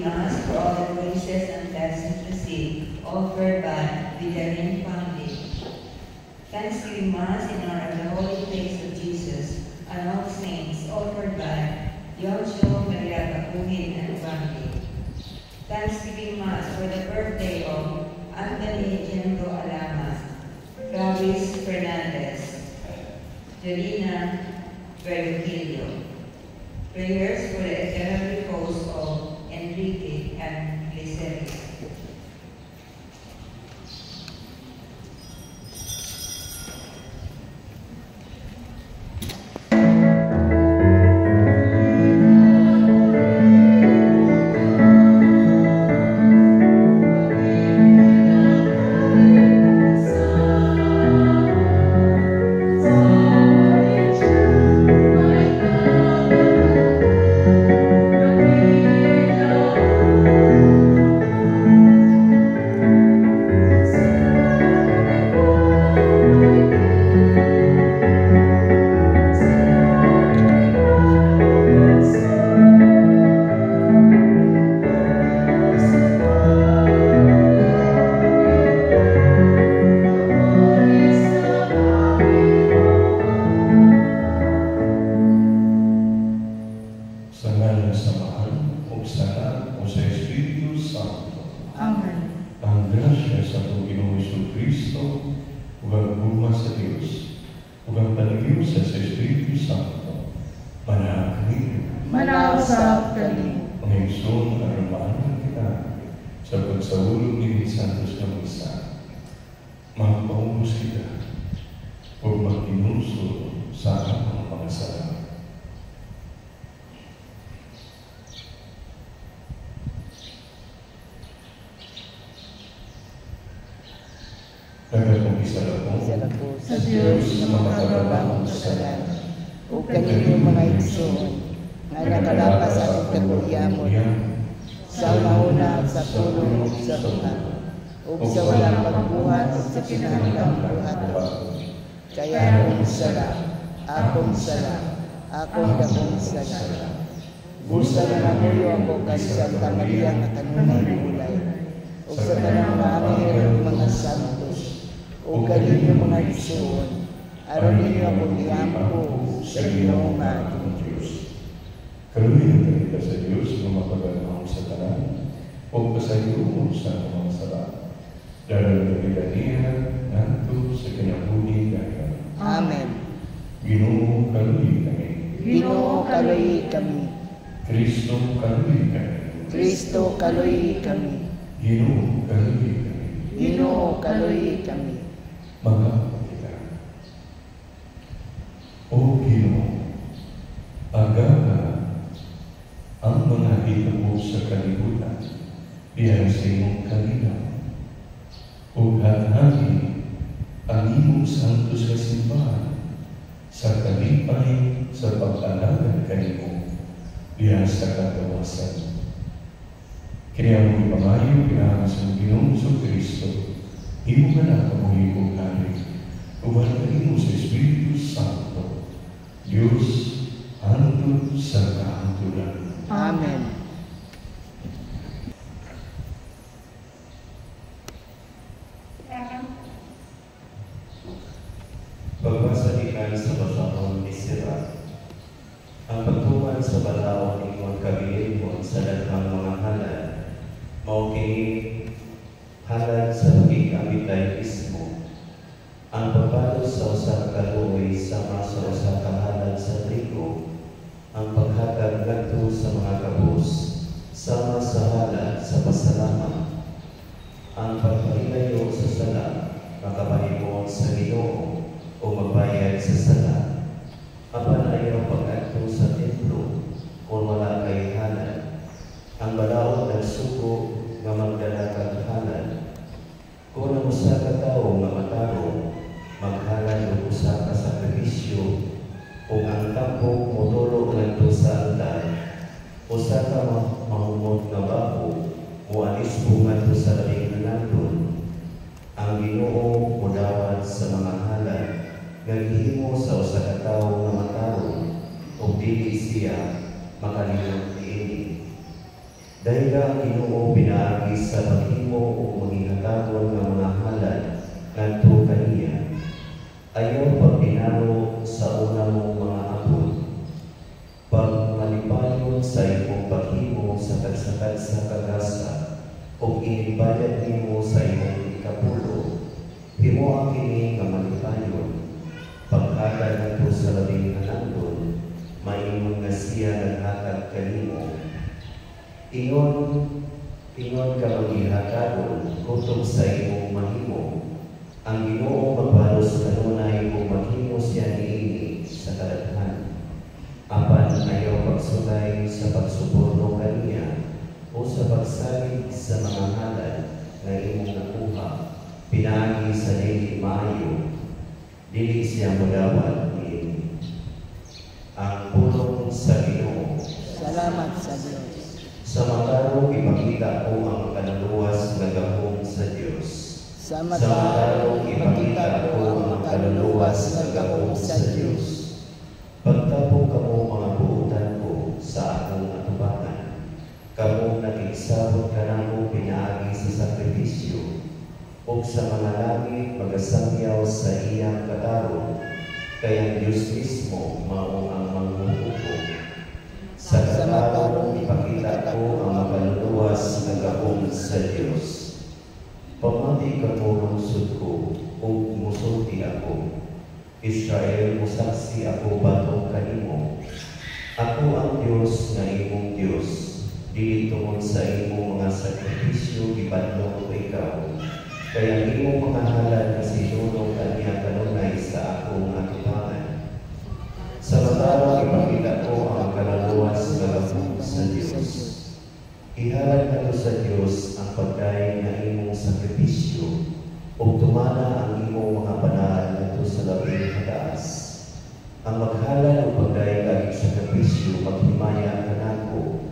Mass for all the graces and blessings received, offered by Villarin family. Thanksgiving Mass in honor of the holy place of Jesus and all saints, offered by Yoncho Maria Bakuhin and family. Thanksgiving Mass for the birthday of Anthony Jendo Alama, Travis Fernandez, Jelena Vergilio. Prayers for the eternal repose of Enrique and Liceris. Sa Diyos na makagabang kasalan, o kanino mga igsoon, nga nakalapas at nagkakuyamon, sa mauna sa tulong o sa buhat, o sa walang pagbuhat o sa kinahanglang buhaton. Kaya akong sala, akong dakong sala. Busa na namuyo ako kay Santa Maria na kanunay mulay, o sa tanang maangel mga santos, o kanino mga igsoon, aron ninyo akong iampo sa Ginoong ating Diyos. Kaluhin ka sa Diyos na mapaganaw sa tanan, o pasayo mo sa mga sala. Dahil na niya, nanto sa kinabuhi kaya. Amen. Ginoo kaluhi kami. Ginoo kaluhi kami. Kristo kaluhi kami. Kristo kaluhi kami. Ginoo kaluhi kami. Ginoo kaluhi kami. Mga kapatiran, O Ginoo, agaga ang mga hitabo sa kalibutan diyan sa iyong kalinaw. O hathagi ang iyong santos na simbahan sa kalipay sa pag-alagad kanimo diyan sa kagawasan. Kaya mo ipangayo kailangan sa Ginoong Kristo, imo ka na kamuhi kong hari, ubalagin mo sa Espiritu Santo, Diyos, hantod sa kahantulan. Amen. Pagbasalikan sa basahon ni Sira, ang pagtuman sa balaod ingon kabilin sa daghang mga halal, mao kini halal sa pag-amitay mismo. Ang pagbalot sa usa ka kaluoy sama sa usa ka halal sa trigo, ang paghatag ngadto sa mga kabus sama sa halal sa pasalamat, ang pagpahilayo sa sala makapahimong sa Ginoo o magbayad sa sala, apan ayaw pag-adto sa templo kung wala kay halal, ang balaod ng suko nga magdala kag halal. Kung ang usa ka tawo nga matarong maghalal og usa ka sakripisyo, kung ang kampo motulo ngadto sa altar, usa ka mahumot nga baho mualis po ngadto sa labing nanandon, ang Ginoo modawat sa mga halal nga gihimo sa usa ka tawo nga matarong ug dili siya makalimot niini. Dahil ang Ginoo pinaagi sa paghimo o manginhatagon ng mga halad ngadto kaniya, ayaw pagpinalo sa una mong mga abot, pag malipayon sa imong paghimo sa kagsakad sa kagasa, o inibayad nimo sa imong ikapulo, himo ang kini nga malipayon, paghatag ngadto sa labing hanandon, maingon nga siya naghatag kanimo. Ingon ka maghihatagon kutub sa imong mahimo. Ang Ginoo magbalos kanunay kung maghimo siya niini sa kadaghan. Apan ayaw pagsulay sa pagsuborno kaniya o sa pagsalig sa mga halad na imong nakuha, pinaagi sa dili maayo, dili siya modawat niini. Ang pulong sa Ginoo. Salamat sa Diyos. Sa mataro ipakita ko ang kaluluwas nga gahom sa Dios. Sa mataro ipakita ko ang kaluluwas nga gahom sa Diyos. Pagtapo kamo mga buutan ko sa akong atubangan, kamo nakigsabot ka namo pinaagi sa sakripisyo, o sa mga langit magasangyaw sa iyang katarong, kaya ang Diyos mismo mao ang manghuhukom. Sa katarong ipakita ko ang makaluluwas na gahom sa Diyos. Pamati ka mo lungsod ko, o musulti ako. Israel, musaksi ako batong kanimo. Ako ang Diyos na imong Diyos. Dili tungod sa imong mga sakripisyo, ibadlong ko ikaw. Kaya imong mga halad na sinunong kanya kanunay sa akong atubangan. Sa mataro ipakita ko ang kaluluwas na gahom sa Diyos. Ihalad nato sa Diyos ang pagkain na imong sakripisyo, o tumana ang imong mga banal nato sa labing kataas. Ang maghalad o pagkain kagig sakripisyo maghimaya kanako,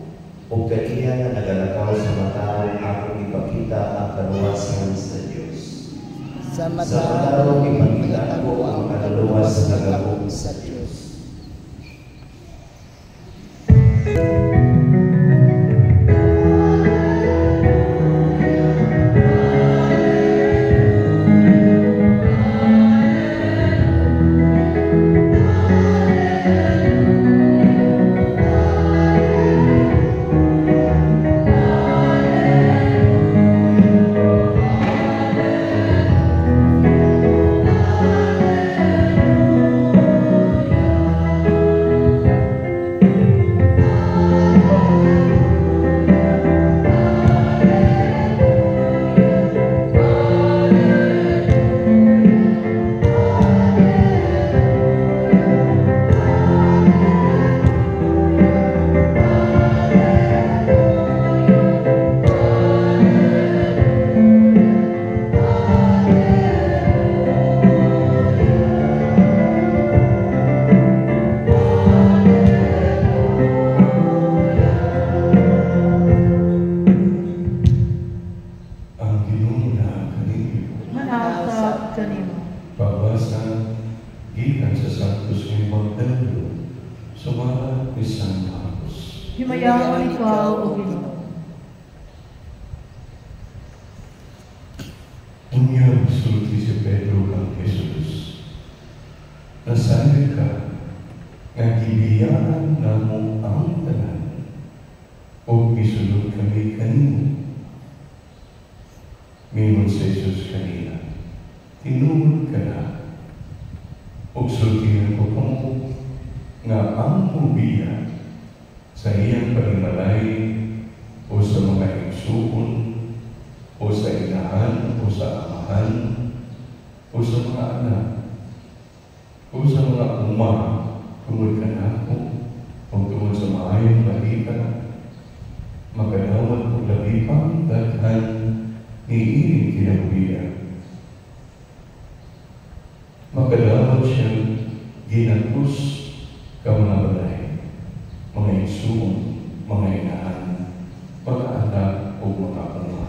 o kaniya nga nagalakaw sa matao akong ipakita ang kaluwasan sa Diyos. Sa Sa mataro ipakita ko ang kaluluwas na gahom sa Diyos. Himayawan ikaw, O Ginoo. Unya sulti si Pedro kang Jesus. Nasanay ka nga gibiyanan namo ang tanan o misulod kami kanimo. Mingon sa Jesus kanina, tinunod ka na o sultihan ko kamo nga ang mubiya sa iyang palimalay o sa mga igsuon o sa inahan o sa amahan o sa mga anak o sa mga uma tungod ka na ako o tungod sa maayong balita makadawat o labipang daghan niining kinabuhiya. Makadawat siyang ginagpus ka mga balay, mga igsuon, mga inahan, mga anak o mga uma.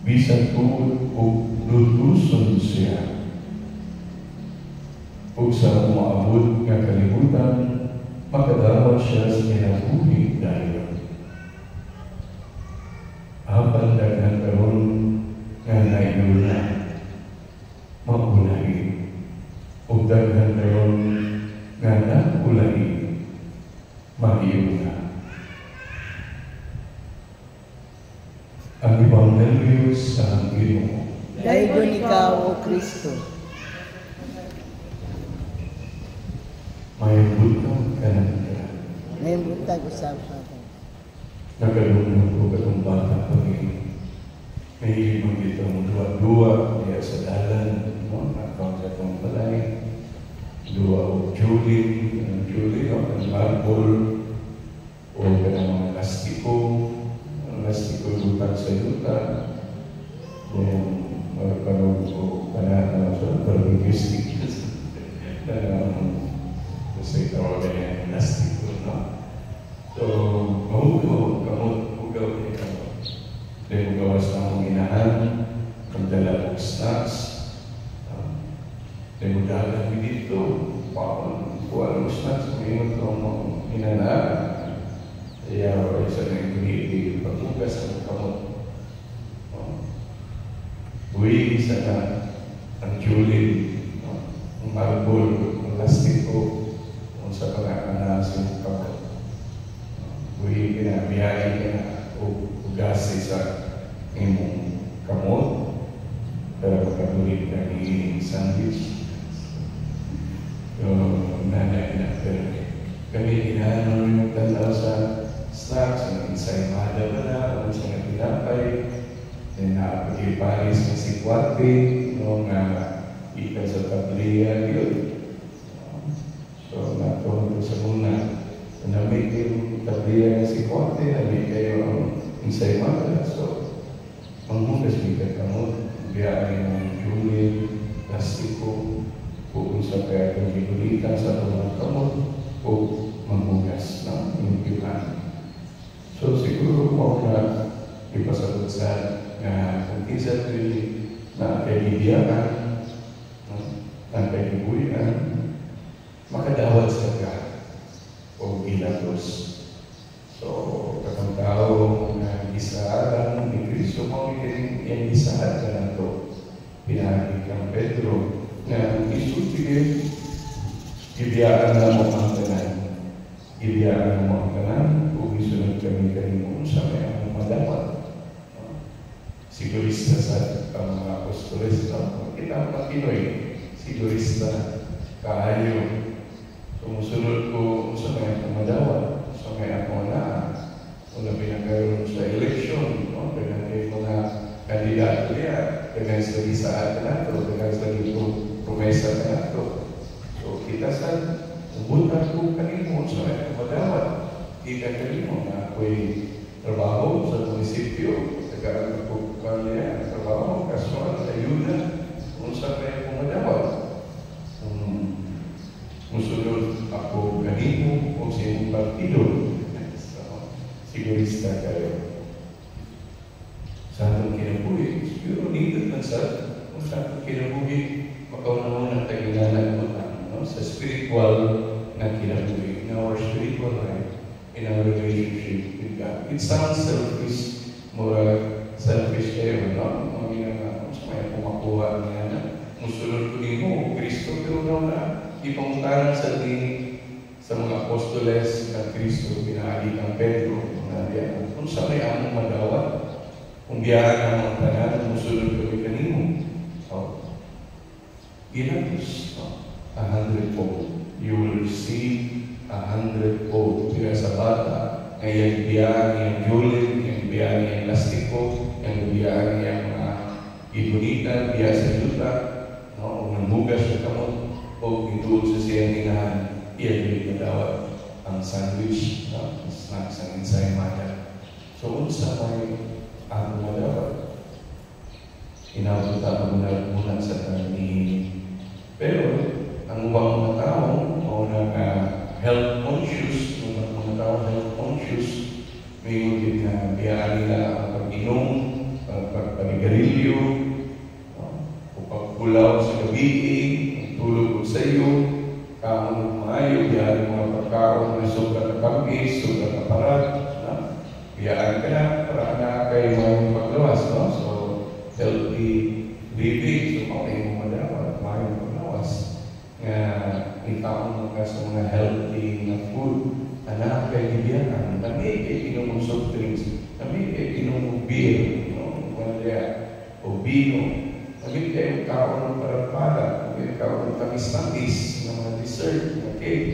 Bisag tuod o lutuson siya o sa umaabot nga kalibutan, makadawat siya sa kinabuhi dahil na, maulahi. Ug daghan karon nga naulahi, maiyo na. Ang Ebanghelyo sa Ginoo. Dayon ikaw, O Kristo. May butang kanan ka. Ngayon butag usapan. Nagalunod ko katong bata Panginoon. May ibang itong dua-dua kaya sa dalan, no? Nakakang sa itong balay. Dua o Julie, no? Ang marble, o kanang mga lastiko. Ang lastiko butang sa yuta. Then, magkaroon ko kanana sa barbigistik. Kasi tawag na yung lastiko, no? So, mahugaw, hugaw niya kamot. Then, gawas na mong inahan, magdala ng snacks. Then, magdala kami dito, kuha ng snacks, umiinot ko mong inahan. Kaya, isa na yung hindi paghugas ng kamot. Buwi, isa na ang julin, ang marble, ang lastiko, kung sa pag-aanasin kamot. Buhi ka na, biyahe ka na, ugasi sa imong kamot, para magkabuhin ka ni sandwich. So, nanay na, pero kami inaano yung tanda sa snacks, ang ensaymada ba na, ang sa natinapay, napag-iparis ng sikwate, nung ikan sa tabliya, yun. So, natuhan ko sa muna. Namit yung tabliya ng sikwate, namit kayo ang ensaymada. So, manghugas bigat kamot, biyahe ng julin, plastiko, kung sa kaya kong gigulitan sa tulong kamot, o manghugas ng inyuhan. So, siguro mo na ipasagot sa kung kinsa na kaibiyakan, na kaibibuyan, makadawat sa ka o gilatos. So, katang tao na isaaran ni Kristo mo yung isaad ka na ito. Pinahagi kang Pedro na isutigin, ibiyaan na mo ang tanan. Ibiyaan na mo ang tanan kung isunod kami kanimo sa may ang madawat. Sigurista sa mga apostoles, no? Kita ang Pinoy, sigurista, kaayo. Sumusunod ko sa mga pamadawa, sa mga ako na, kung na pinagkaroon sa eleksyon, no? Kaya yung mga kandidato niya, kaya sa isaat na ito, kaya sa promesa na ito. So, kita sa ubutan ko kanimo sa mga pamadawa, kita kanimo na ako'y trabaho sa munisipyo, nagkaroon ko kanya trabaho, kasual, ayuda, kung saan kayo pumadawat. Musunod ako kanino o sa iyong partido. Sigurista kayo. Sa atong kinabuhi, siguro needed na sa kung sa atong kinabuhi, makauna-una tayo nalagputan, no? Sa spiritual na kinabuhi, in our spiritual life, in our relationship with God. It sounds selfish, more selfish kayo, no? Mga ginagawa, sa may pumakuha niya na musunod ko din mo, Kristo, pero na ipangutaran sa sa mga apostoles na Kristo, pinahagi ng Pedro, kung sa may among madawat, kung biyahan ang mga tanan, musunod kami kanino. Ginatos, 100-fold. You will receive 100-fold. Kaya sa bata, ngayon biyahan niyang julin, yung biyahan niyang lastiko, yung biyahan niyang ibunitan, biyahan sa yuta, o nanghugas sa kamot, o ituod sa siyang inahan, iyan yung madawat ang sandwich, snacks, ang ensaymada. So, unsa may ang madawat, inabot ako muna sa tanong. Pero, ang mga tao, health conscious, mga tao health conscious, may ulit na biyaan nila ang pag-inom, pag-panigarilyo, o pagpulaw sa gabi, tulog sa iyo, kaong maayo, biyaan mga pagkaon na sugat na kampis, sugat na parat, biyaan ka na para na kayo mga paglawas, no? So, healthy ikaon ka sa mga healthy na food. Anak kay gibiyakan, kami kay inom soft drinks, kami kay inom beer, o vino, kami kay kaon ng para kami kaon ng tamis-tamis, ng mga dessert, mga cake.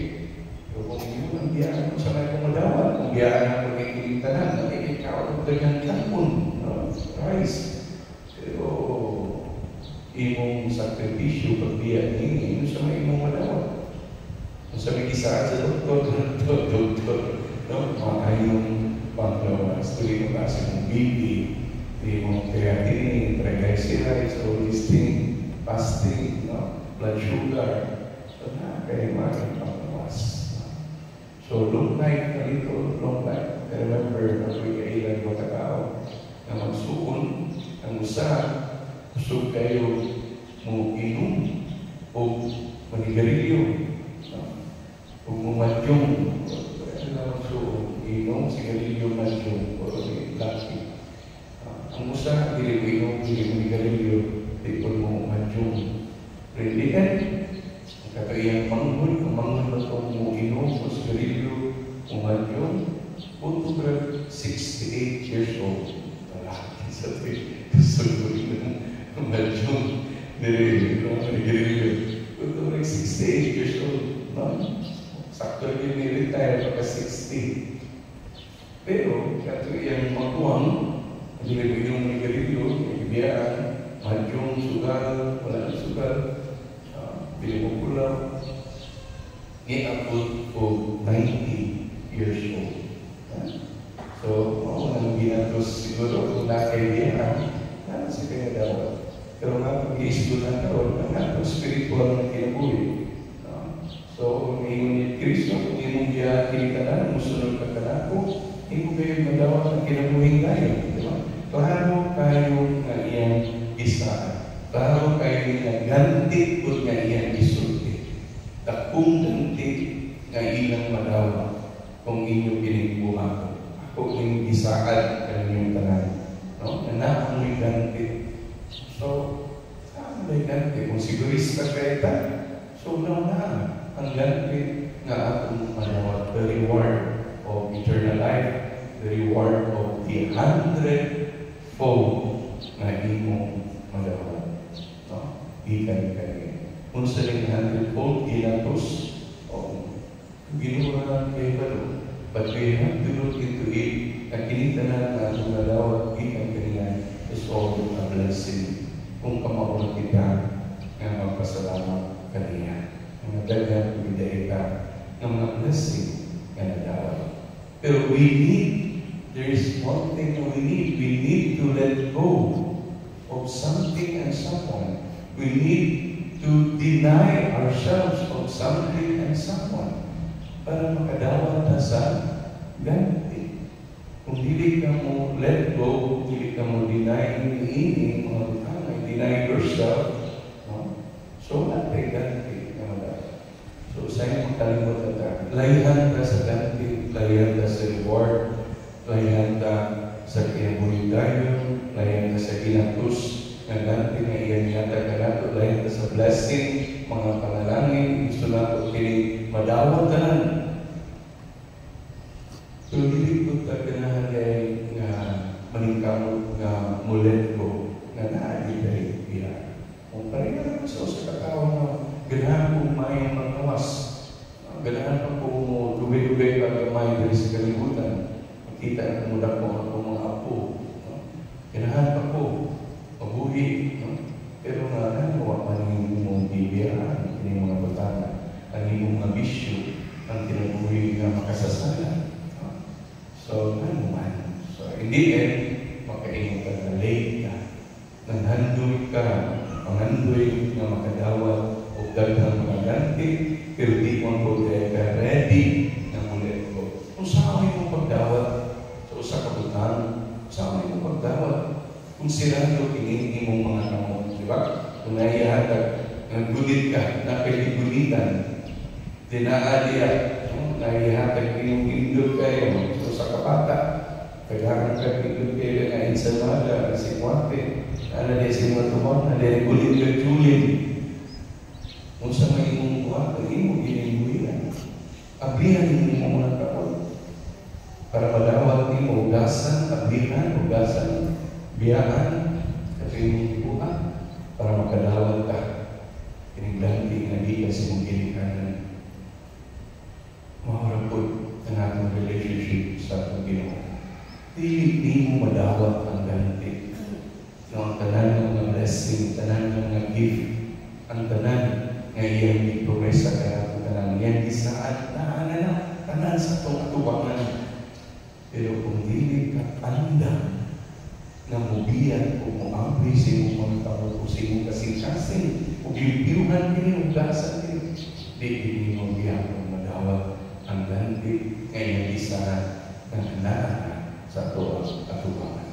Pero kung yun ang biyakan mo sa mga kumadawan, kung biyakan ang pagkikilintanan, kami kay kaon ng dagang kapon, rice. Pero imong sakripisyo pagbiyak ini sa mga imong madawan. Kung sa may isa sa doktor, maayong panglawas, tuloy mo kasi mong bibi, imong creatinine, triglycerides, all these things, fasting, blood sugar, kaya maayong panglawas. So, long life na dito, long life. I remember, ako'y kailan ko katao, na magsuon, ang usa, gusto kayo mo inom o manigarilyo o mumadyong. So, inom, sigarilyo, madyong o laki. Ang usa, hindi ko inom, hindi manigarilyo, hindi ko mo madyong. Pwede kan, kakaiyang manghul, ang manghul na ito mo inom o sigarilyo o madyong, punto 68 years old. Lalaki sa ito. Gusto madyong nire-girilyo. Punto 68 years old. Sakto yung nire-retire pagka 60. Pero, kato yung makuwang, hindi ko yung nire-girilyo, ibiyaan, madyong, sugal, wala ng sugal, pili mo kulang, ni-upload po 90 years old. So, nang ginatos siguro kung nakaibiyan, sa kanya daw. Pero nga pag-iisip na karoon, nga spiritual na kinabuhi. So, ngayon ni Kristo, kung imong kinitanan, musunod ka kanako, hindi kayo madawa ng kinabuhin tayo. Diba? Klaro kayo nga iyang isa. Klaro kayo nga ganti o nga iyang isulti. Takong ganti nga ilang madawa kung inyo pinigbuha. Ako yung isaad kanyang tanan. Na amoy ganti. So, amoy ganti. Kung sigurista kayo ta, so na ang ganti nga atong manawag. The reward of eternal life, the reward of the 100-fold na imong manawag. Ikan kayo. Kung sa rin 100-fold, ginatos, ginawa kayo balo. But we have to look into it. Ang kinitanan na itong nalawag, ikan kanina, is all a blessing. Kung kamaon kita ng magpasalamat kanina. Ang nagdagan, pagdaig ka ng mga blessing na nalawag. Pero there is one thing that we need to let go of something and someone. We need to deny ourselves of something and someone para makadawat na sa ganti. Kung hindi ka mo let go, hindi ka mo deny ini, mga butangay, deny yourself, so wala kayo ganti na madawat. So sa'yo magkalimutan ka, layan ka sa ganti, layan ka sa reward, layan ka sa kinabuhidayon, layan ka sa ginatus, na ganti na iyan yata ka nato, layan ka sa blessing, mga panalangin, gusto nato kini madawat ka na. So, hindi ko ganahan kayo nga maningkamot nga mulet ko na naagi kayo iya. Kung pareha naman sa kakao na ganahan kong mayang magkawas, ganahan pa po mo lubay-lubay pag-amay dari sa kalibutan, makita ang kumudak mo ako mga apo. Ganahan pa po, mabuhi. Pero nga nanawa man yung mong bibiyaan, yung mga batana, ang yung mga bisyo, ang tinabuhi nga makasasala. So, ano man. So, in the end, makainong ka na late ka. Nanghandoy ka, pangandoy na makadawat o daghang mga ganti, pero di mo ko ka ready na mulit ko. Kung saan mo pagdawat, so sa kabutan, saan mo pagdawat, kung sirado kinini mong mga kamot, di ba? Kung naihatag, naggulit ka, napiligulitan, dinaadya, naihatag yung indot kayo, sa kapata, kailangan ka ikot kayo na ensalada, si Juante, na si Matumon, na kulit ka julin. Kung sa may buhat, imo ginimbuyan. Ablihan mo mga kaon. Para madawat imo ugasan, ablihan, ugasan, biyaan, kapag buhat, para makadawat ka. Kiniglanti na di kasi mong ginikanan. Maharap po ang ating relationship sa ating Ginoo. Di mo madawat ang ganti. No, ang tanan ng mga blessing, tanan ng mga gift, ang tanan nga iyang ipromesa kaya ang tanan yan isaan na tanan sa tuwangan. Pero kung dili ka anda na mubiyan o muabri sa iyong mga tao o sa iyong kasing-kasing o biyuhan kini o gasan kini, di mo biyang madawat ang ganti ngayon isa ng hanaan sa atubangan.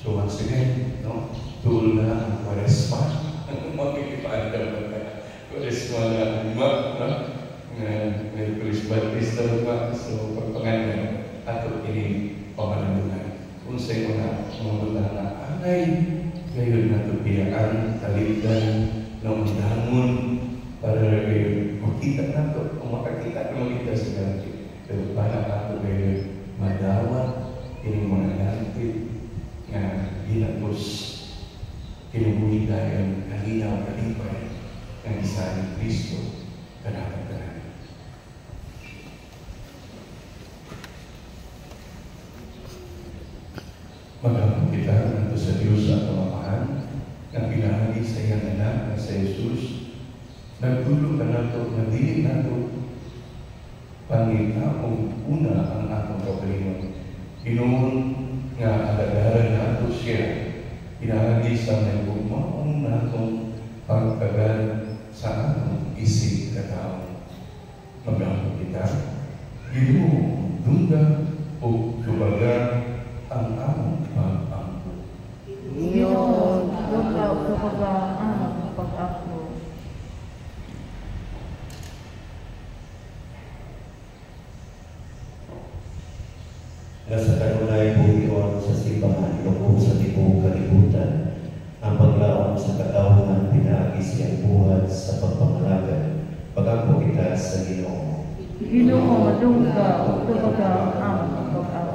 So once again, no, tool na ang Kwaresma. Makikipaandam ka. Kwaresma na lima, no? Merkulis Baptista lima. So pagpangalan, ato ini pamanandungan. Kung sa'yo na mga na anay, ngayon na ito piyaan, taligdan, namundangon, para makita na ito, kung makakita ka makita sa ganti. Pero para ato ngayon, madawat, ini mga ganti, nga ginapos, kinubuhi dahil kalinaw, kalipay, ng isa ni Kristo, kanapat-kanapat. Magandang kita nito sa Diyos at Amahan na pinahagi sa iyang anak na sa Jesus. Nagtulog ka na ito, nagdilig na ito. Pangita kung una ang atong kapalingon. Ginoon nga alagaran na ito siya. Pinahagi sa may bumaong na itong pagkagal sa atong isip katao. Magandang kita. Ginoo, dungga o lubaga ang among pag-angko. Ginoo, dugaw kapag ang pag-ako. Nasa kanunay buhiyon sa simbahan, loob sa tibuong kalibutan, ang paglaom sa katawhan pinagi siyang buhat sa pagpangalaga, pag-angko kita sa Ginoo. Ginoo, dugaw kapag ang pag-ako.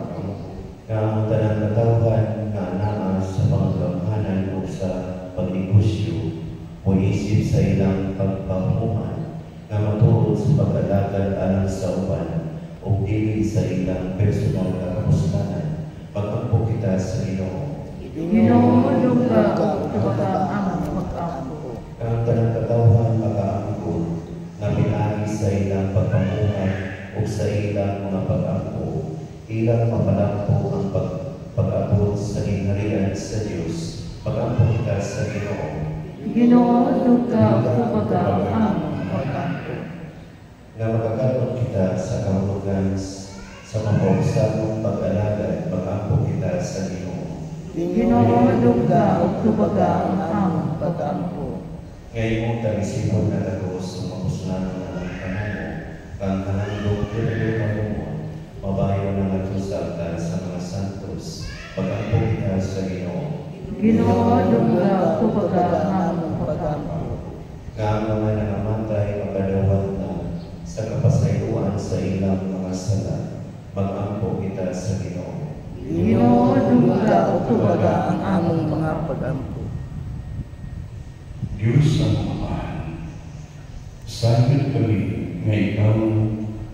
Nga ang tanang katawhan nga anaa sa mga gamhanan o sa pagnegosyo o isip sa ilang pagpamuhan nga matuod sa pag-alagad alang sa uban o dili sa ilang personal na kapuslanan, pag-angko kita sa Ginoo. Ginoo, dugaw kapag ang pag-ako. Ang tanang katawhan mag-aangko nga pinagi sa ilang pagpamuhan o sa ilang mga pag-angko, ilang mapalangko ang pag-abot sa ginharian sa Diyos, pag-angko kita sa Ginoo. Ginoo, dugaw kapag ang pag-ako. Nga magkakaroon kita sa kahulugan sa mapausamong pag-alagad, pag-angko kita sa Ginoo. Ginoo, dugaw kapag ang pag-ako. Ngayon mong tagisipon na lagos sa mapusunan ng kanamo, kang kanandong pinag-upan mo, mabayo ng atusagdan sa mga santos, pag-angko kita sa Ginoo. Ginoo, dugaw kapag ang pag-ako. Nga ang mga nangamatay makadawat na sa kapasayuan sa ilang mga sala, mag-angko kita sa Ginoo. Ginoo, dugaw kapag ang among mga pag-angko. Diyos ang Amahan, sagad kami nga ikaw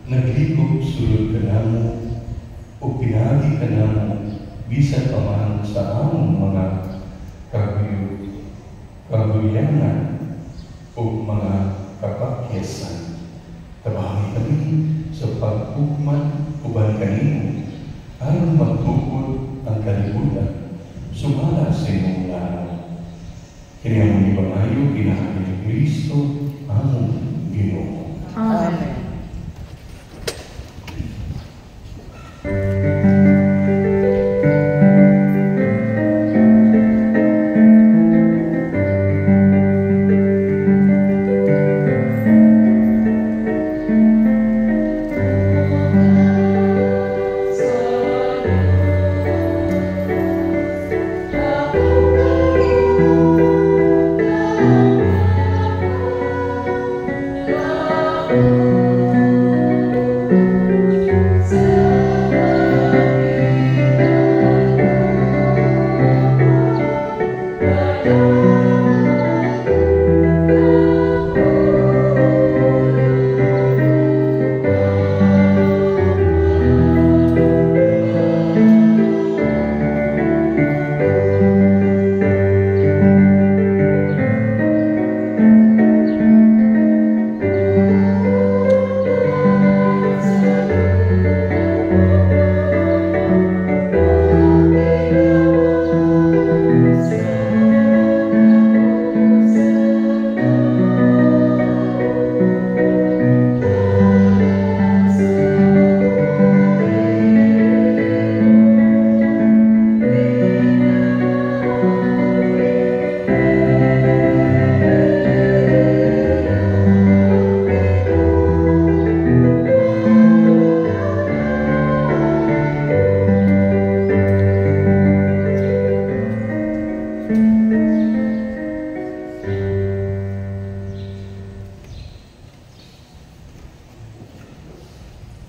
naglikod sulod ka namo o pinagi ka namo bisan pa man sa among mga kaguyanan o mga kapakyasan. Tabangi kami sa pag-ukman uban kanimo aron magtukod ang kalibutan sumala sa imong laraw. Kini ang ibangayo pinahagi ni Kristo among Ginoo. Amen.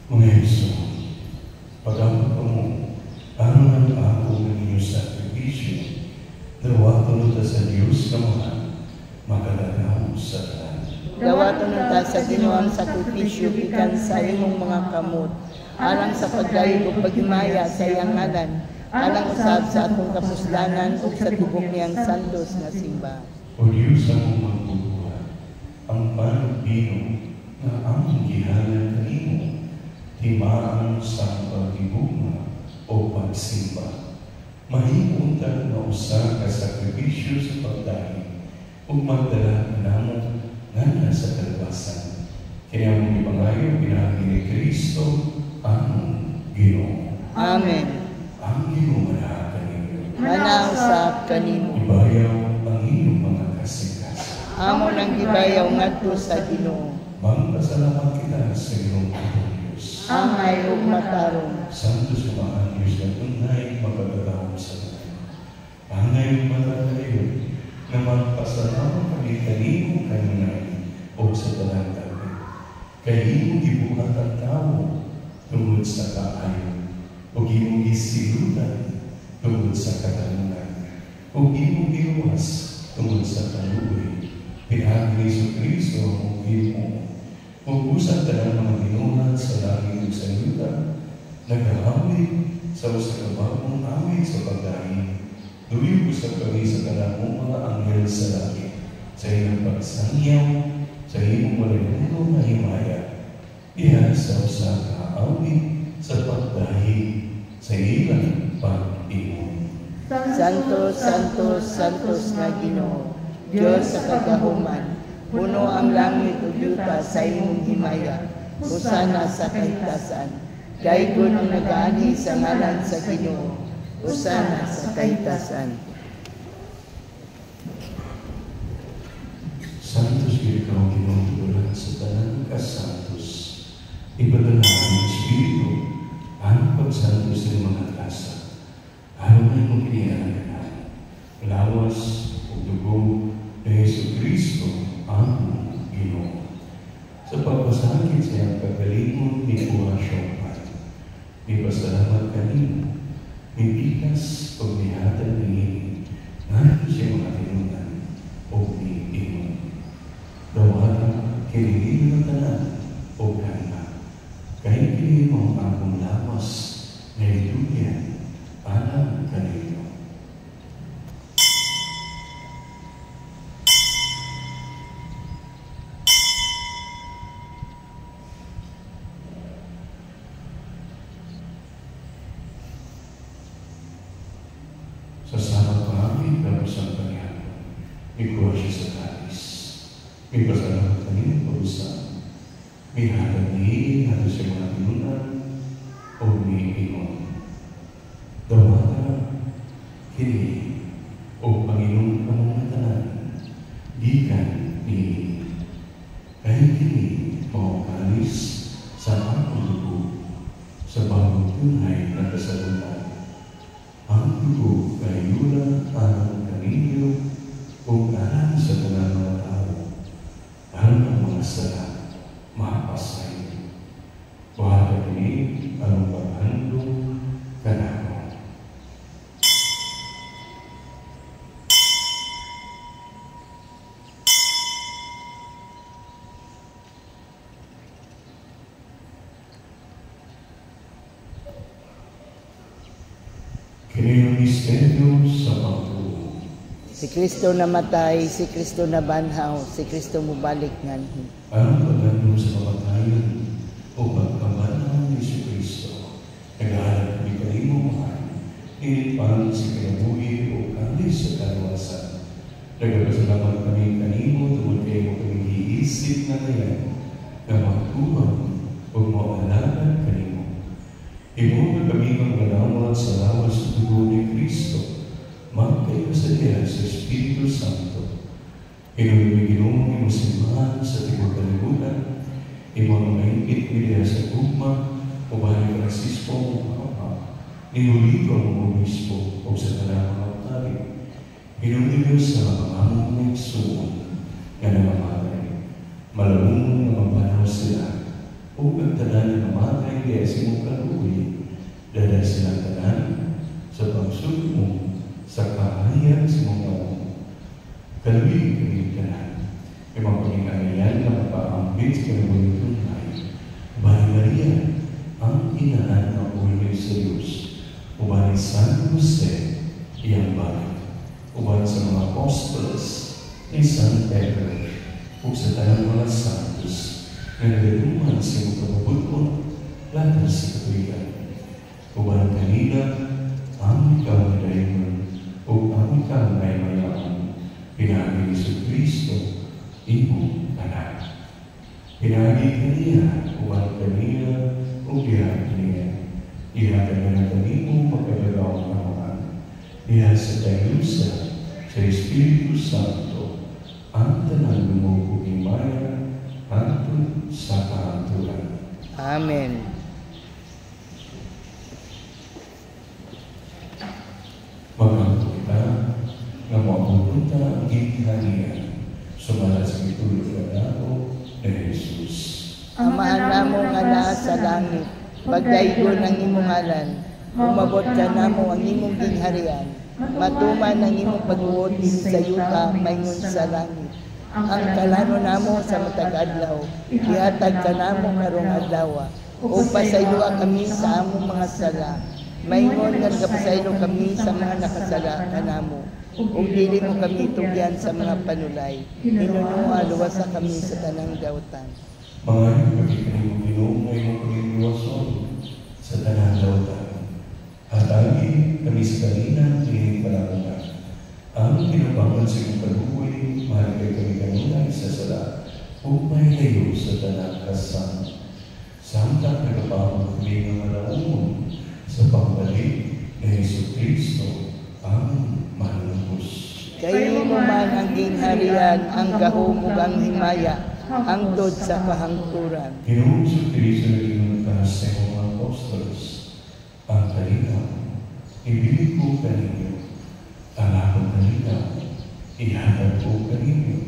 Mga Yesu, pagkamat mo, ano ang ako ng inyong sakripisyo, dawa tunod sa Diyos na mahal, makalagaw sa tanan. Dawa tunod sa Ginoong sakripisyo bikan sa imong mga kamot, alang sa pagdayeg ug paghimaya sa iyang ngalan, alang usab sa atong kapuslanan ug sa tubok niyang santos nga simba. O Diyos ang magbubuhat, ang panubino na among gihalan kanimo, timaan sa paghibunga o pagsimba. Mahipunta na usa ka sakripisyo sa pagdayeg ug magdala namo nga sa kalbasan. Kaya mong ipangayo pinagi ni Kristo ang Ginoo. Amen. Ang Ginoo manahan kanimo. Manausap kanimo. Ibayaw ang inyong mga kasing-kasing. Amo nang gibayaw ngadto sa Ginoo. Magpasalamat kita sa Ginoong Diyos. Angay ug matarong. Santo sumaan Diyos na tunay magpagdadawang sa tanan. Angay ug matarong na magpasalamat kami kanimo kanunay o sa tanan kami. Kanimo gibuhat ang tao tungod sa kaayon o imong gisilutan tungod sa katanunan o imong giluwas tungod sa kaluoy. Pinagi ni Jesucristo ang imo o usap tanan mga ginunan sa langit ug sa yuta, nagahawid sa usa ka bagong awit sa pagdaing. Luwib usap kami sa kanang mga anghel sa langit, sa iyong pagsangyaw, sa iyong malulunong na himaya. Diha sa usa ka awit sa pagdaing, sa ilang pag-ingon. Santos, Santos, Santos nga Ginoo, Diyos sa kagahuman, puno ang langit ug yuta sa imong himaya, hosana sa kaitasan. Dayon ang nagaani sa ngalan sa Ginoo, hosana sa kaitasan. Santos ikaw Ginoo sa tanan ka santos. Ipadala ang Espiritu ang pagsantos ng mga kasa. Araw na mong kinihanan, lawas o dugo na Jesucristo ang Ginoo. Sa pagpasakit sa iyang kagalingon ni Kuwasyong may pasalamat kanino, may bigas o may hatag ni nandito siya mga tinunan o ni Ingon. Dawata, kinilin ng tanan o kanda, kahit kinilin mo ang akong lawas na itugyan, alam kanino. Sa sabat pangawit na usang pangyayari, may kuha siya sa kalis. May pasalamat kanina pausan. May hatag nihin, hatag siya mga tinunan, o may ingon. Dawata, kini, o Panginoon ka mga tanan, gikan ni kahit kini, mga kalis sa akong dugo, sa bagong tunay na kasalunan. Ang dugo ay yula ang kaninyo kung alam sa tanang mga tao. Alam ang mga sala, mapasay. Wala kini ang paghandong kanako. Kini ang misteryo sa pagtuo. Si Kristo namatay, si Kristo nabanhaw, si Kristo mubalik nganhi. Ang paghandong sa kamatayan o pagkabanhaw ni Jesucristo, nag-aalap ni kanimo mahal, inipan si kinabuhi o kalis sa kaluwasan. Nagpasalamat kami kanimo tungod kayo kami iisip na ngayon na magtuwang o maalaman kanimo. Imo na kami magmanawag sa lawas sa dugo ni Kristo, magkayo sa diya sa Espiritu Santo. Ginumong imo simbahan sa tibok kalibutan, imo ang maingit ni diya sa gugma, o balik Francisco o Papa, inulito ang obispo o sa talang mga tali. Ginumong sa mga nagsuon, nga namamatay, malabong na mabanaw sila, o ang tanan na namatay kaya si mong kaluwi, dahil silang tanan sa pagsuli mo sa kahayan si mong kaluwi. Kaluwi tanan, imang paginganayan na mapaambit sa kaluwi tunay. Bani Maria, ang inahan ng ulo sa Diyos, ubani San Jose, iyang bakit, uban sa mga apostles ni San Pedro, o sa tanang mga santos, na nagaluman sa mga kabubuton, latas sa katuligan. Uban kanina, ang ikaw na daimon, o ang ikaw na mayaman, pinagi ni Kristo, imo anak. Pinagi kaniya, uban kanina, o diyan kaniya. Ihatag na kanimo magkagawang kahaman. Diya sa tayusa, sa Espiritu Santo, ang tanan mo kung imaya, hantod sa kahantulan. Amen. Maghanto kita, nga mapunta ang gingharian, sumala sa itulog na dako na Jesus. Amaan namo nga naa sa langit, pagdaigon ang imong ngalan, umabot ka namo ang imong gingharian, matuman ang imong pagbuot din sa yuta, mayngon sa langit. Ang kalano namo sa matag adlaw, ihatag ka namo karong adlaw, o pasayloa kami sa among mga sala, mayngon nga kapasaylo kami sa mga nakasala kanamo, ug dili mo kami tugyan sa mga panulay, hinunua luwasa kami sa tanang dawtan. Mga pagkikalimong Ginoo ay mong pagkiliwason sa tanang dawtan. At agi kami sa kanina ni panangunan. Ang pinabangon sa iyong kaluwi, mahal kay kami kanina sa sala, upay layo sa tanang kasama. Samtang nagabawang kami ng malaumon sa pagbalik ni Jesucristo, ang manubos. Kayo mo man ang gingharian, ang gahom ug ang himaya, hangtod sa kahangturan. Ginoong Jesucristo na ginuntas sa mga apostles, ang kalinaw, ibig ko kaninyo, ang akong kalinaw, ihatag ko kaninyo.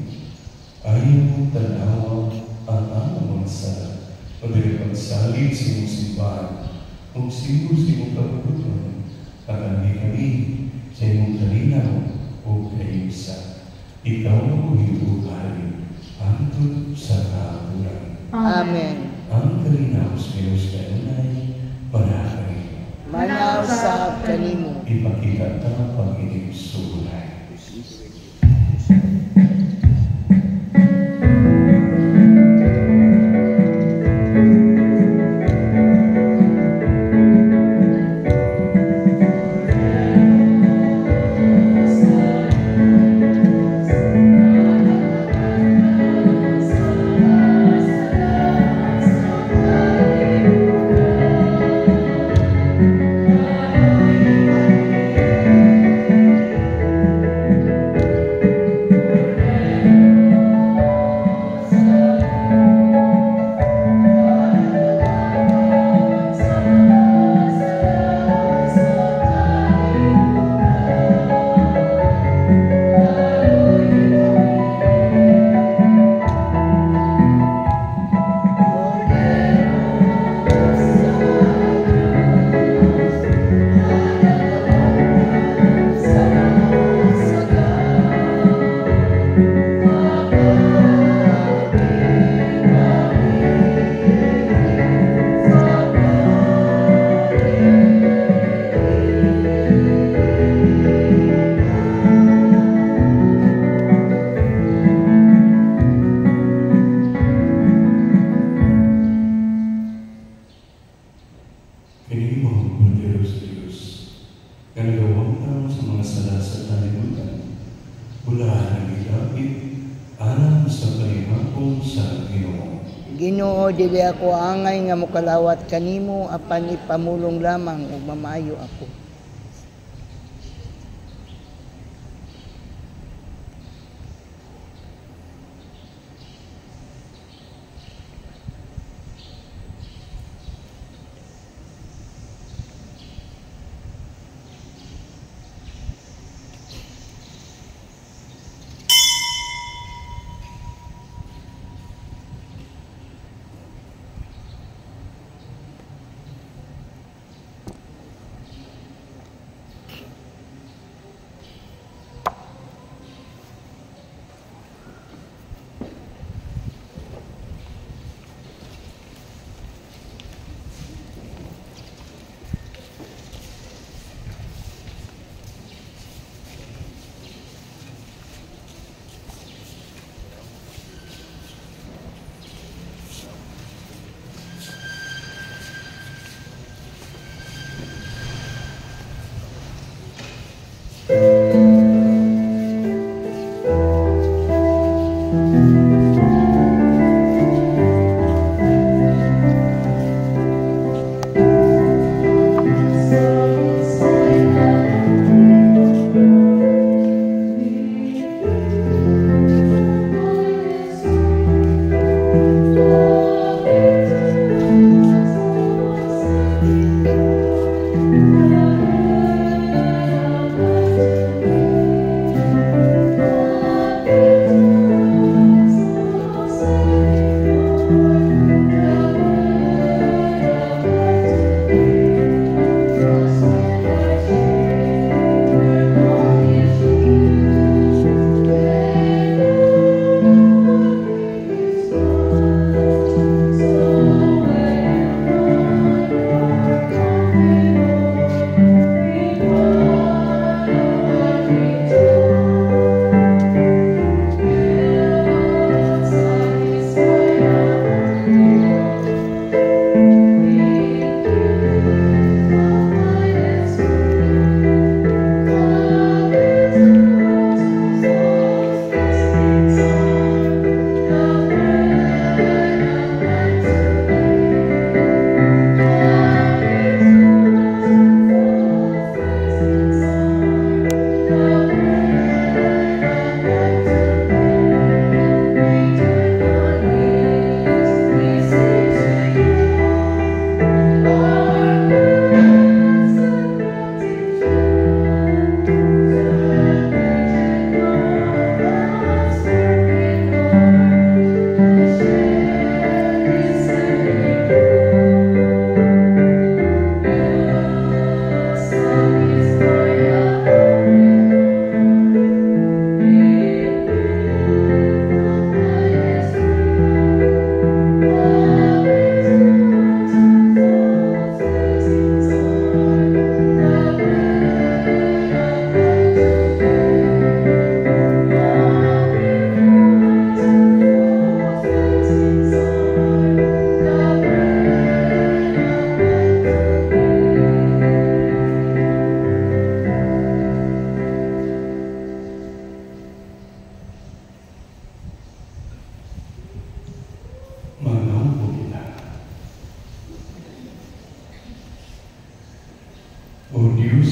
Ayaw mong tanawa ang among mga sala, o dahil pagsalit sa iyong simbahan, kung sino sa iyong kabubuton, at hindi kami sa iyong kalinaw o kaayusan. Ikaw na mo hinubuhay, hantod sa kahabulan. Amen. Ang kalinaw sa Diyos kanunay, manakay. Manaw sa kanimo. Ipakita ang pag-inig sulay. Ginoo, dili ako angay nga mokalawat kanimo, apan ipamulong lamang ug mamaayo ako.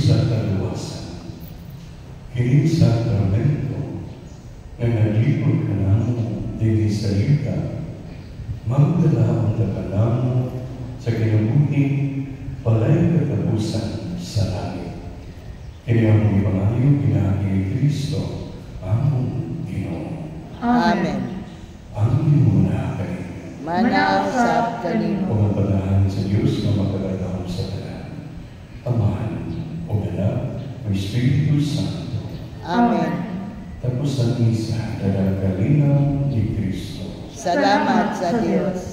sa kaluwasan. Kini sa tormento nga naglibot ka namo dili sa yuta, magdala ang takanamo sa kinabuhi palay katapusan sa langit. Kini ang ipangayo pinagi ni Kristo, among Ginoo. Amen. Ang muna kayo. Manausap kanino. Pumapadahan sa Diyos na magkagatahon sa tanan. Amahan, o Anak, o Espiritu Santo. Amen. Tapos ang isa, dalang kalinaw ni Kristo. Salamat sa Diyos.